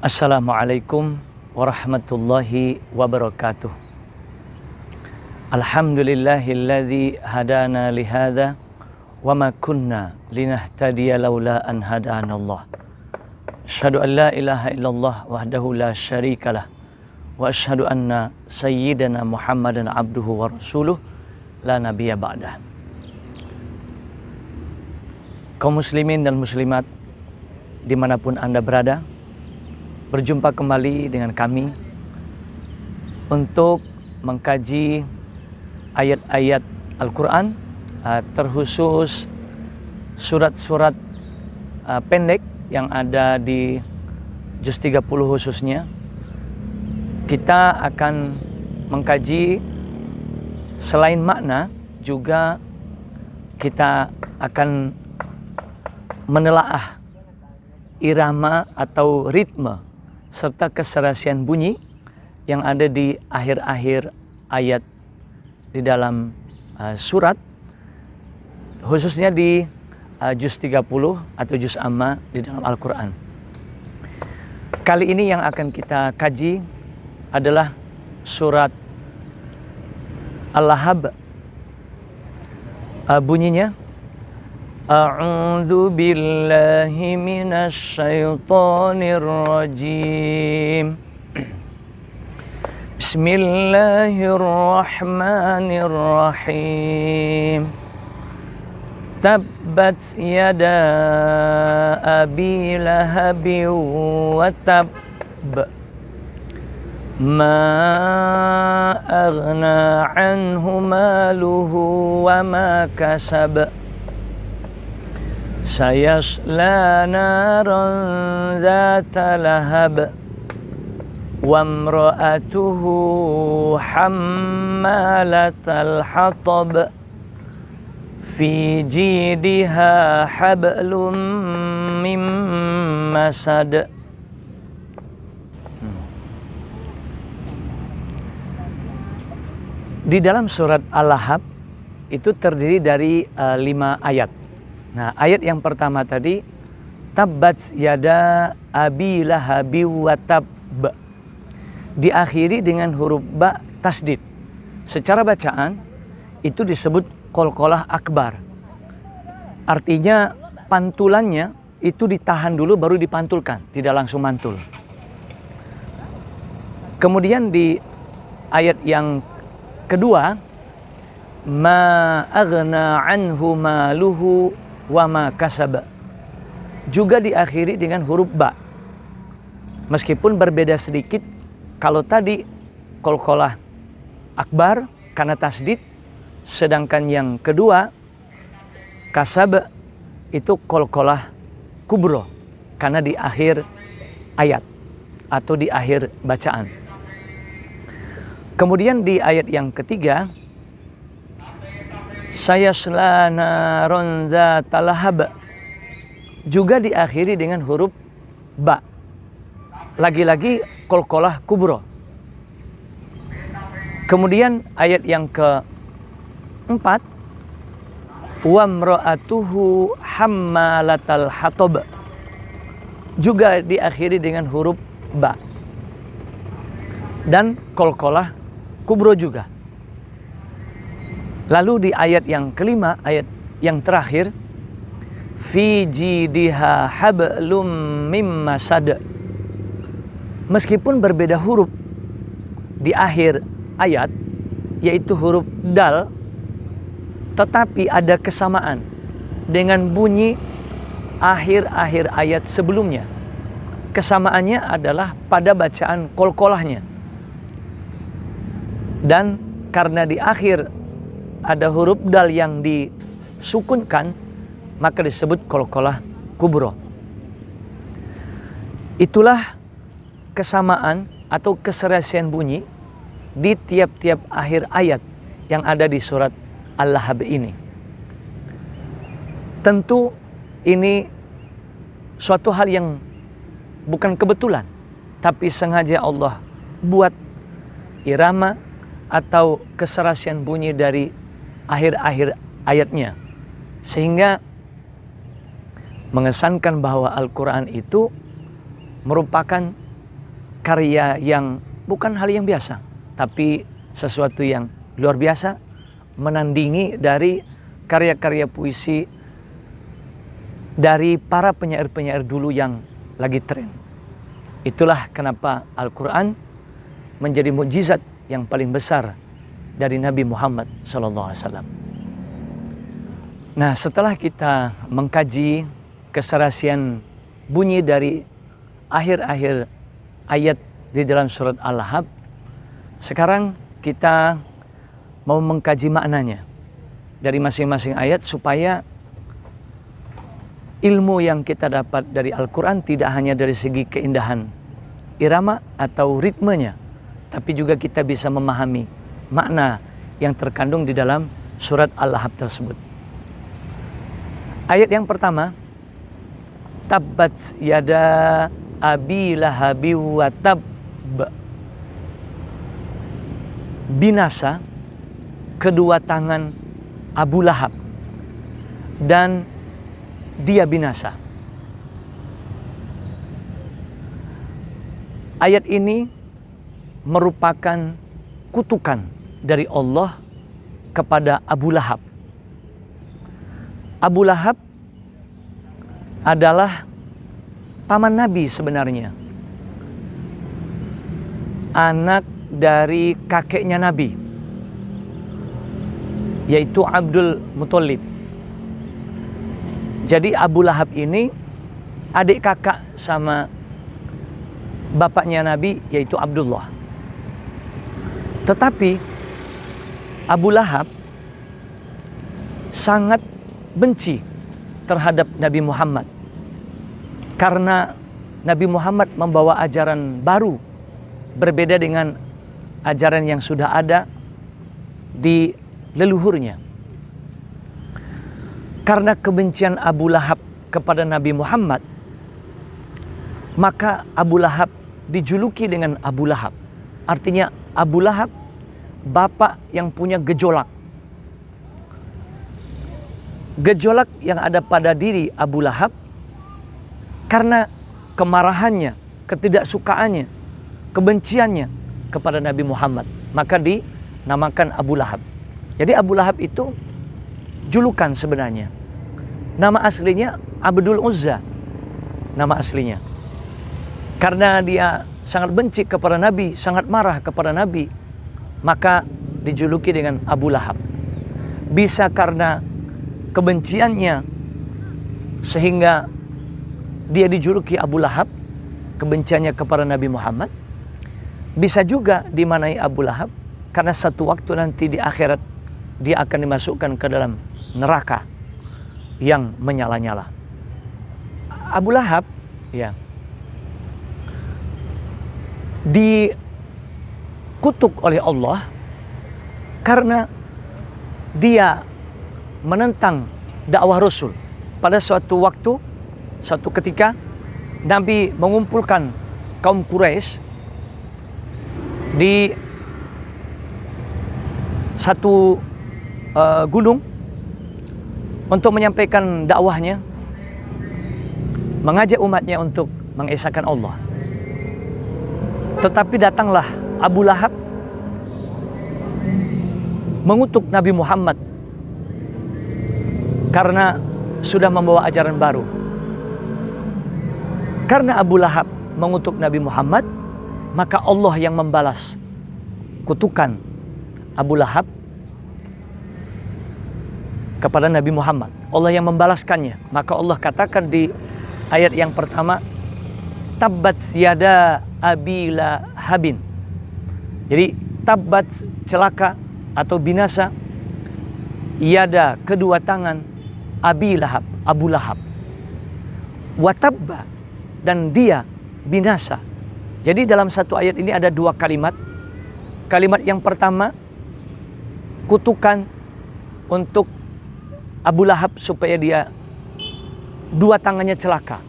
Assalamualaikum warahmatullahi wabarakatuh. Alhamdulillahilladzi hadana lihada wa ma kunna linahtadiya laula an hadanallah. Asyhadu an la ilaha illallah wahdahu la syarikalah wa asyhadu anna sayyidana Muhammadan abduhu wa rasuluh la nabiyya ba'dah. Kaum muslimin dan muslimat dimanapun Anda berada, berjumpa kembali dengan kami untuk mengkaji ayat-ayat Al-Quran, terkhusus surat-surat pendek yang ada di juz 30 khususnya. Kita akan mengkaji selain makna, juga kita akan menelaah irama atau ritme serta keserasian bunyi yang ada di akhir-akhir ayat di dalam surat, khususnya di juz 30 atau juz amma di dalam Al-Quran. Kali ini yang akan kita kaji adalah surat Al-Lahab. Bunyinya, A'udzu billahi minasy syaithanir rajim. Bismillahirrahmanirrahim. Tabbat yada abi lahabin wa tab. Ma aghna anhu maluhu wa ma kasab. Sayasla naran dzata lahab wa imra'atuhu hammalatal hatab fi jidha hablum mim masad. Di dalam surat Al-Lahab itu terdiri dari 5 ayat. Nah, ayat yang pertama tadi, Tabbat yada abi lahabi wa tab, diakhiri dengan huruf ba tasdid. Secara bacaan itu disebut qalqalah akbar. Artinya pantulannya itu ditahan dulu baru dipantulkan, tidak langsung mantul. Kemudian di ayat yang kedua, ma aghna anhu maluhu wa ma kasab, juga diakhiri dengan huruf ba. Meskipun berbeda sedikit, kalau tadi qalqalah akbar karena tasdid, sedangkan yang kedua kasab itu qalqalah kubro karena di akhir ayat atau di akhir bacaan. Kemudian di ayat yang ketiga, sayasla naron dzata lahab, juga diakhiri dengan huruf ba. Lagi-lagi qalqalah kubro. Kemudian ayat yang keempat, wa imra'atuhu hammalatal hatab, juga diakhiri dengan huruf ba dan qalqalah kubro juga. Lalu di ayat yang kelima, ayat yang terakhir, fi jidha hablum mim masad, meskipun berbeda huruf di akhir ayat, yaitu huruf dal, tetapi ada kesamaan dengan bunyi akhir-akhir ayat sebelumnya. Kesamaannya adalah pada bacaan qalqalahnya. Dan karena di akhir ada huruf dal yang disukunkan, maka disebut qalqalah kubro. Itulah kesamaan atau keserasian bunyi di tiap-tiap akhir ayat yang ada di surat Al-Lahab ini. Tentu ini suatu hal yang bukan kebetulan, tapi sengaja Allah buat irama atau keserasian bunyi dari akhir-akhir ayatnya, sehingga mengesankan bahwa Al-Quran itu merupakan karya yang bukan hal yang biasa, tapi sesuatu yang luar biasa, menandingi dari karya-karya puisi dari para penyair-penyair dulu yang lagi tren. Itulah kenapa Al-Quran menjadi mukjizat yang paling besar dari Nabi Muhammad SAW. Nah, setelah kita mengkaji keserasian bunyi dari akhir-akhir ayat di dalam surat Al-Lahab, sekarang kita mau mengkaji maknanya dari masing-masing ayat supaya ilmu yang kita dapat dari Al-Quran tidak hanya dari segi keindahan irama atau ritmenya, tapi juga kita bisa memahami makna yang terkandung di dalam surat Al-Lahab tersebut. Ayat yang pertama, tabbat yada abi lahabi wa tab. Binasa kedua tangan Abu Lahab dan dia binasa. Ayat ini merupakan kutukan dari Allah kepada Abu Lahab. Abu Lahab adalah paman Nabi sebenarnya, anak dari kakeknya Nabi, yaitu Abdul Muthalib. Jadi Abu Lahab ini adik kakak sama bapaknya Nabi, yaitu Abdullah. Tetapi Abu Lahab sangat benci terhadap Nabi Muhammad karena Nabi Muhammad membawa ajaran baru berbeda dengan ajaran yang sudah ada di leluhurnya. Karena kebencian Abu Lahab kepada Nabi Muhammad, maka Abu Lahab dijuluki dengan Abu Lahab. Artinya Abu Lahab, bapak yang punya gejolak. Gejolak yang ada pada diri Abu Lahab karena kemarahannya, ketidaksukaannya, kebenciannya kepada Nabi Muhammad, maka dinamakan Abu Lahab. Jadi Abu Lahab itu julukan sebenarnya. Nama aslinya Abdul Uzza, nama aslinya. Karena dia sangat benci kepada Nabi, sangat marah kepada Nabi, maka dijuluki dengan Abu Lahab. Bisa karena kebenciannya sehingga dia dijuluki Abu Lahab, kebenciannya kepada Nabi Muhammad. Bisa juga dimanai Abu Lahab karena satu waktu nanti di akhirat dia akan dimasukkan ke dalam neraka yang menyala-nyala. Abu Lahab ya dikutuk oleh Allah karena dia menentang dakwah Rasul. Pada suatu waktu, suatu ketika Nabi mengumpulkan kaum Quraisy di satu gunung untuk menyampaikan dakwahnya, mengajak umatnya untuk mengesahkan Allah. Tetapi datanglah Abu Lahab mengutuk Nabi Muhammad karena sudah membawa ajaran baru. Karena Abu Lahab mengutuk Nabi Muhammad, maka Allah yang membalas kutukan Abu Lahab kepada Nabi Muhammad. Allah yang membalaskannya. Maka Allah katakan di ayat yang pertama, tabbat yada abi lahabin. Jadi tabbat celaka atau binasa, yada kedua tangan, abi lahab, Abu Lahab. Watabba, dan dia binasa. Jadi dalam satu ayat ini ada dua kalimat. Kalimat yang pertama, kutukan untuk Abu Lahab supaya dia dua tangannya celaka.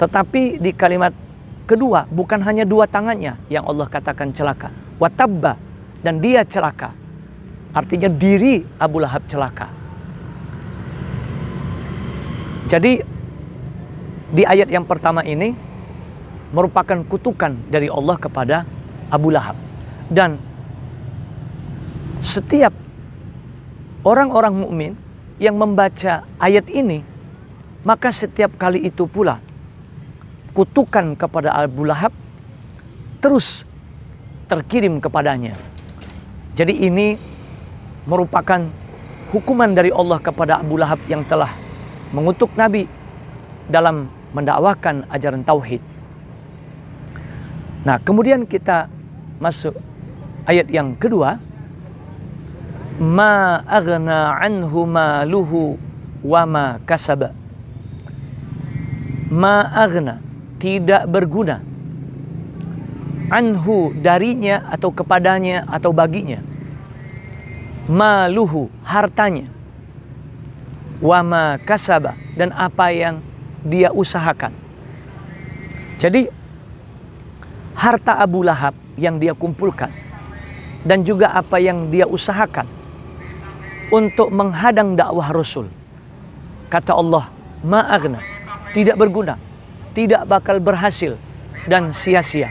Tetapi di kalimat kedua bukan hanya dua tangannya yang Allah katakan celaka. Watabba, dan dia celaka. Artinya diri Abu Lahab celaka. Jadi di ayat yang pertama ini merupakan kutukan dari Allah kepada Abu Lahab. Dan setiap orang-orang mukmin yang membaca ayat ini, maka setiap kali itu pula kutukan kepada Abu Lahab terus terkirim kepadanya. Jadi ini merupakan hukuman dari Allah kepada Abu Lahab yang telah mengutuk Nabi dalam mendakwakan ajaran tauhid. Nah, kemudian kita masuk ayat yang kedua. Ma aghna anhu maluhu wa ma kasaba. Ma aghna, tidak berguna. Anhu, darinya atau kepadanya atau baginya. Maluhu, hartanya. Wa ma kasaba, dan apa yang dia usahakan. Jadi harta Abu Lahab yang dia kumpulkan dan juga apa yang dia usahakan untuk menghadang dakwah Rasul, kata Allah, ma'aghna, tidak berguna, tidak bakal berhasil dan sia-sia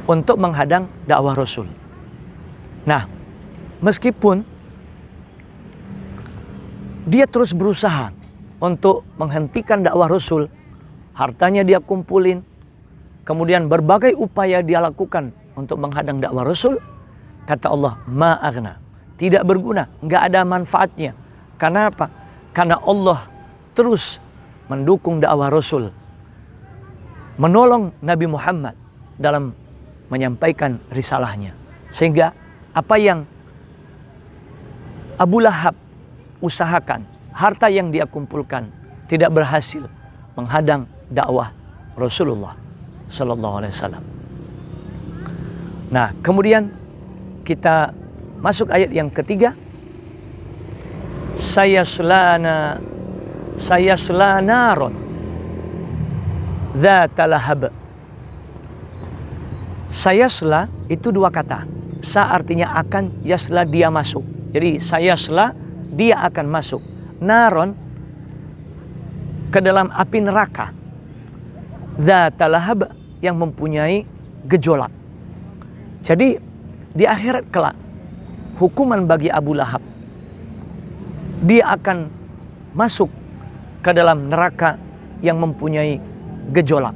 untuk menghadang dakwah Rasul. Nah, meskipun dia terus berusaha untuk menghentikan dakwah Rasul, hartanya dia kumpulin, kemudian berbagai upaya dia lakukan untuk menghadang dakwah Rasul, kata Allah, ma'aghna, tidak berguna, nggak ada manfaatnya. Karena apa? Karena Allah terus mendukung dakwah Rasul, menolong Nabi Muhammad dalam menyampaikan risalahnya. Sehingga apa yang Abu Lahab usahakan, harta yang dia kumpulkan, tidak berhasil menghadang dakwah Rasulullah Sallallahu Alaihi Wasallam. Nah, kemudian kita masuk ayat yang ketiga. Sayasla naron dzata lahab. Sayasla itu dua kata. Sa artinya akan, yasla dia masuk. Jadi sayasla dia akan masuk. Naron ke dalam api neraka. Dzata lahab yang mempunyai gejolak. Jadi di akhirat kelak hukuman bagi Abu Lahab, dia akan masuk ke dalam neraka yang mempunyai gejolak.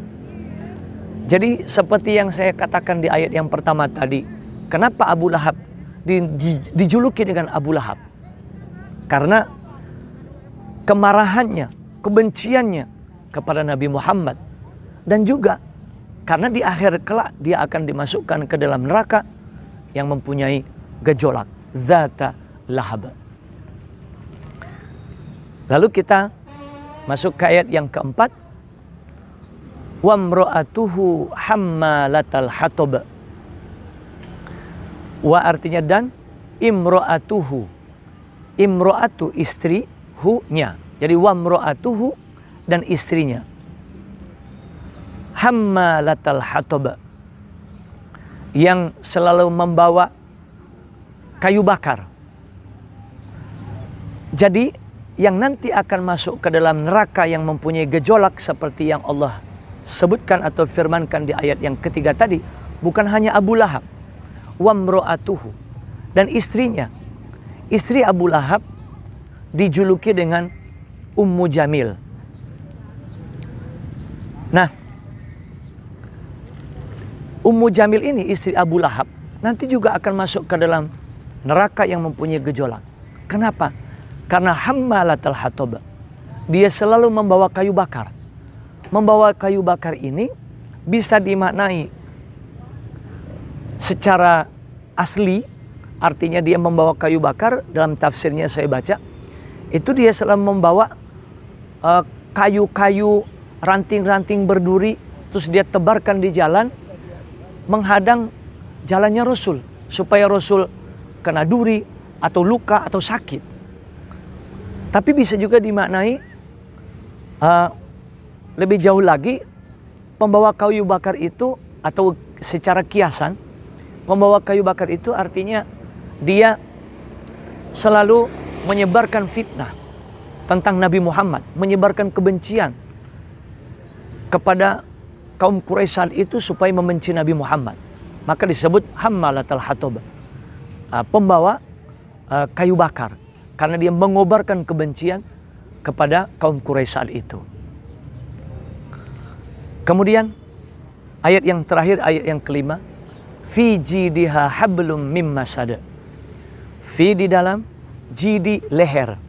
Jadi seperti yang saya katakan di ayat yang pertama tadi, kenapa Abu Lahab dijuluki dengan Abu Lahab? Karena kemarahannya, kebenciannya kepada Nabi Muhammad, dan juga karena di akhir kelak dia akan dimasukkan ke dalam neraka yang mempunyai gejolak, dzata lahab. Lalu kita masuk ke ayat yang keempat. Wa imra'atuhu hammalatal hatab. Wa artinya dan, imra'atuhu. Imra'atu istri, hu-nya. Jadi wa imra'atuhu dan istrinya. Hammalatal hatab, yang selalu membawa kayu bakar. Jadi yang nanti akan masuk ke dalam neraka yang mempunyai gejolak seperti yang Allah sebutkan atau firmankan di ayat yang ketiga tadi, bukan hanya Abu Lahab, wa imra'atuhu, dan istrinya. Istri Abu Lahab dijuluki dengan Ummu Jamil. Nah, Ummu Jamil ini, istri Abu Lahab, nanti juga akan masuk ke dalam neraka yang mempunyai gejolak. Kenapa? Karena hammalatal hatab, dia selalu membawa kayu bakar. Membawa kayu bakar ini bisa dimaknai secara asli, artinya dia membawa kayu bakar. Dalam tafsirnya saya baca, itu dia selalu membawa kayu-kayu, ranting-ranting berduri, terus dia tebarkan di jalan, menghadang jalannya Rasul, supaya Rasul kena duri atau luka atau sakit. Tapi bisa juga dimaknai lebih jauh lagi, pembawa kayu bakar itu, atau secara kiasan, pembawa kayu bakar itu artinya dia selalu menyebarkan fitnah tentang Nabi Muhammad, menyebarkan kebencian kepada kaum Quraisy saat itu supaya membenci Nabi Muhammad. Maka disebut hammalatal hatab, pembawa kayu bakar, karena dia mengobarkan kebencian kepada kaum Quraisy saat itu. Kemudian ayat yang terakhir, ayat yang kelima, fi jidiha hablum mim masad. Fi di dalam, jidi leher,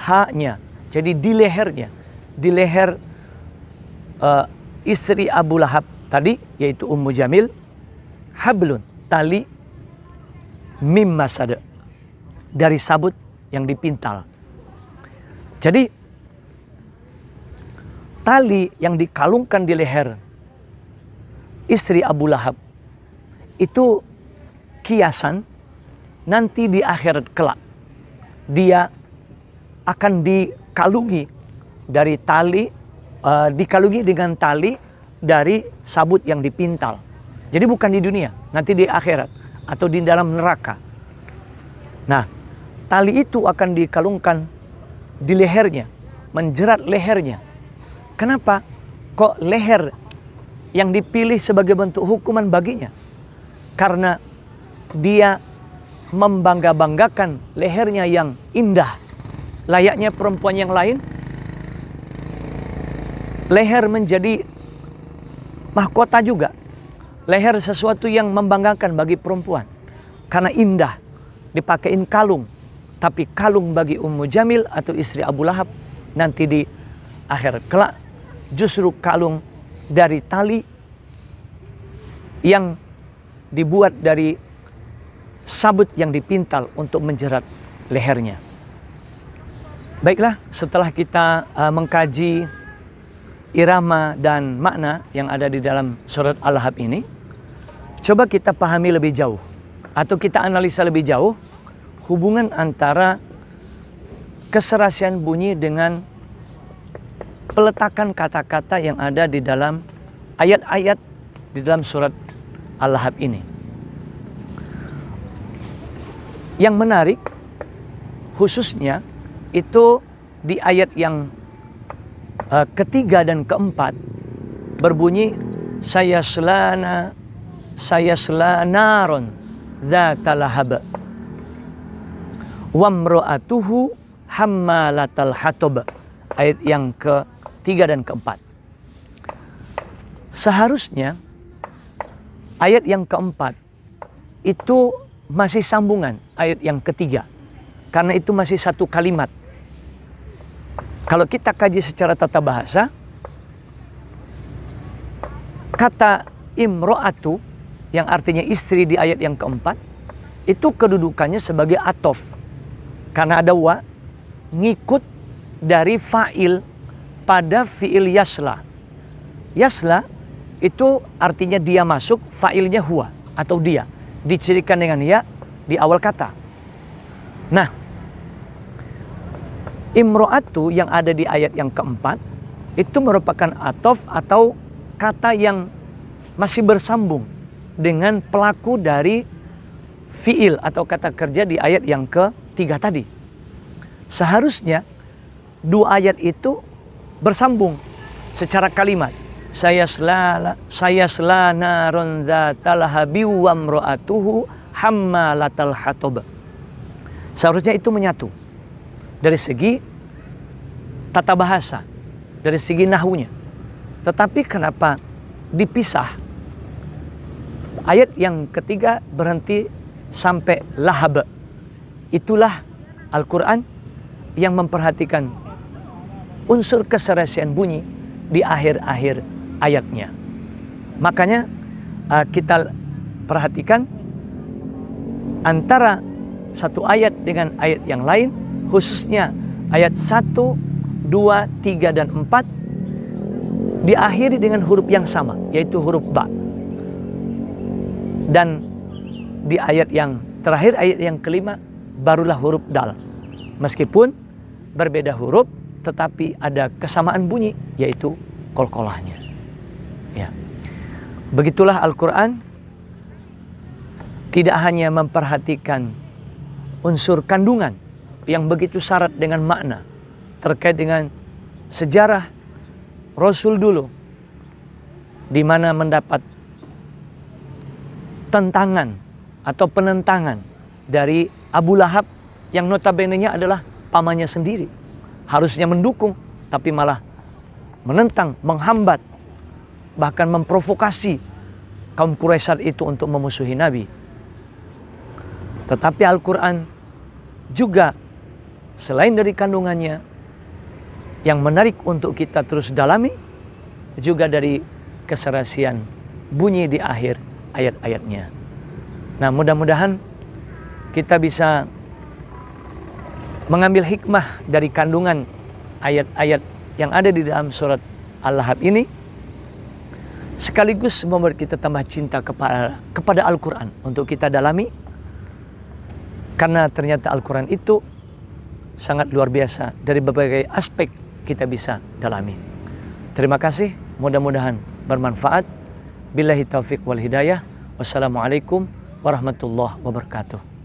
ha-nya, jadi di lehernya, di leher istri Abu Lahab tadi, yaitu Ummu Jamil, hablun, tali, mim masad, dari sabut yang dipintal. Jadi tali yang dikalungkan di leher istri Abu Lahab itu kiasan nanti di akhirat kelak. Dia akan dikalungi dari tali, dikalungi dengan tali dari sabut yang dipintal. Jadi bukan di dunia, nanti di akhirat atau di dalam neraka. Nah, tali itu akan dikalungkan di lehernya, menjerat lehernya. Kenapa? Kok leher yang dipilih sebagai bentuk hukuman baginya? Karena dia membangga-banggakan lehernya yang indah, layaknya perempuan yang lain. Leher menjadi mahkota juga. Leher sesuatu yang membanggakan bagi perempuan. Karena indah, dipakein kalung. Tapi kalung bagi Ummu Jamil atau istri Abu Lahab nanti di akhir kelak justru kalung dari tali yang dibuat dari sabut yang dipintal untuk menjerat lehernya. Baiklah, setelah kita mengkaji irama dan makna yang ada di dalam surat Al-Lahab ini, coba kita pahami lebih jauh atau kita analisa lebih jauh hubungan antara keserasian bunyi dengan peletakan kata-kata yang ada di dalam ayat-ayat di dalam surat Al-Lahab ini. Yang menarik khususnya itu di ayat yang ketiga dan keempat berbunyi sayasla naron dzatal lahab wamro'atuhu hammalatal hatab. Ayat yang ketiga dan keempat. Seharusnya ayat yang keempat itu masih sambungan ayat yang ketiga, karena itu masih satu kalimat. Kalau kita kaji secara tata bahasa, kata imro'atu yang artinya istri di ayat yang keempat itu kedudukannya sebagai atof, karena ada wa ngikut dari fa'il pada fi'il yasla. Yasla itu artinya dia masuk, fa'ilnya huwa atau dia, dicirikan dengan ya di awal kata. Nah, imro'atu yang ada di ayat yang keempat itu merupakan atof atau kata yang masih bersambung dengan pelaku dari fi'il atau kata kerja di ayat yang ketiga tadi. Seharusnya dua ayat itu bersambung secara kalimat. Sayasla naron dzatal lahabi wa imra'atuhu hammalatal hatab. Seharusnya itu menyatu dari segi tata bahasa, dari segi nahwunya. Tetapi kenapa dipisah? Ayat yang ketiga berhenti sampai lahab. Itulah Al-Quran yang memperhatikan unsur keserasian bunyi di akhir-akhir ayatnya. Makanya kita perhatikan antara satu ayat dengan ayat yang lain, khususnya ayat 1, 2, 3, dan 4 diakhiri dengan huruf yang sama, yaitu huruf ba. Dan di ayat yang terakhir, ayat yang kelima, barulah huruf dal. Meskipun berbeda huruf, tetapi ada kesamaan bunyi, yaitu qalqalahnya. Ya. Begitulah Al-Quran tidak hanya memperhatikan unsur kandungan yang begitu syarat dengan makna terkait dengan sejarah Rasul dulu, di mana mendapat tentangan atau penentangan dari Abu Lahab yang notabene-nya adalah pamannya sendiri. Harusnya mendukung, tapi malah menentang, menghambat, bahkan memprovokasi kaum Quraisy itu untuk memusuhi Nabi. Tetapi Al-Quran juga selain dari kandungannya yang menarik untuk kita terus dalami, juga dari keserasian bunyi di akhir ayat-ayatnya. Nah, mudah-mudahan kita bisa mengambil hikmah dari kandungan ayat-ayat yang ada di dalam surat Al-Lahab ini, sekaligus membuat kita tambah cinta kepada Al-Quran untuk kita dalami, karena ternyata Al-Quran itu sangat luar biasa, dari berbagai aspek kita bisa dalami. Terima kasih, mudah-mudahan bermanfaat. Billahi taufiq wal hidayah. Wassalamualaikum warahmatullahi wabarakatuh.